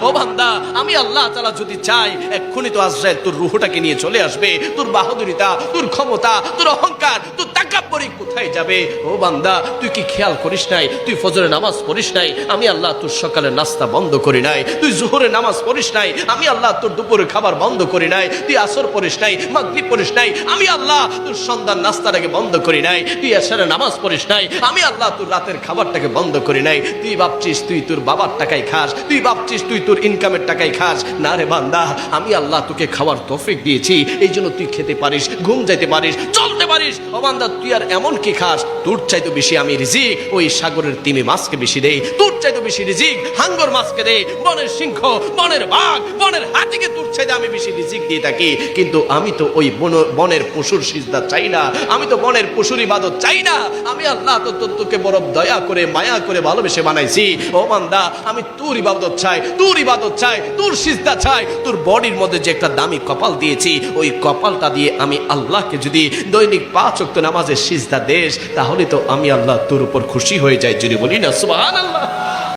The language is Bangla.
ও বান্দা, আমি আল্লাহ তাআলা যদি চাই এক্ষুনি তো আজরাইল তোর রূহটাকে নিয়ে চলে আসবে। তোর বাহাদুরিতা, তোর ক্ষমতা, তোর অহংকার, তোর তাকাব্বুরি কোথায় যাবে? ও বান্দা, তুই কি খেয়াল করিস নাই? তুই ফজরের নামাজ পড়িস নাই, আমি আল্লাহ তোর সকালের নাস্তা বন্ধ করি নাই। তুই জোহরের নামাজ পড়িস নাই, আমি আল্লাহ তোর দুপুরের খাবার বন্ধ করি নাই। তুই আসর পড়িস নাই, মাগরিব পড়িস নাই, আমি আল্লাহ তোর সন্ধ্যার নাস্তাটাকে বন্ধ করি নাই। তুই এশারের নামাজ পড়িস নাই, আমি আল্লাহ তোর রাতের খাবারটাকে বন্ধ করি নাই। তুই ভাবছিস তুই তোর বাবার টাকায় খাস, তুই ভাবছিস তুই তোর ইনকামের টাকায় খাস। না রে বান্দা, আমি আল্লাহ তোকে খাওয়ার তৌফিক দিয়েছি, এই জন্য তুই খেতে পারিস, ঘুম যাইতে পারিস, চলতে পারিস। ও বান্দা, তুই আর এমন কি খাস? তোর চাইতে বেশি আমি রিজিক ওই সাগরের তিমি মাছকে বেশি দেই, তোর চাইতে বেশি রিজিক হাঙ্গর মাছকে দেই, বনের সিংহ, বনের বাঘ, বনের হাতিকে তোর চাইতে আমি বেশি রিজিক দিয়ে থাকি। কিন্তু আমি তো ওই বনের পশুর সিজদা চাই না, আমি তো বনের পশুর ইবাদত চাই না। আমি আল্লাহ তো তোকে বড় দয়া করে মায়া করে ভালোবেসে বানাইছি। ও বান্দা, আমি তোর ইবাদত চাই, তোর ইবাদত চাই, তোর সিজদা চাই। তোর বডির মধ্যে যে একটা দামি কপাল দিয়েছি, ওই কপালটা দিয়ে আমি আল্লাহকে যদি দৈনিক 5 ওয়াক্ত নামাজের সিজদা দেশ, তাহলে তো আমি আল্লাহ তোর উপর খুশি হয়ে যাই। যদি বলি না সুবহানাল্লাহ।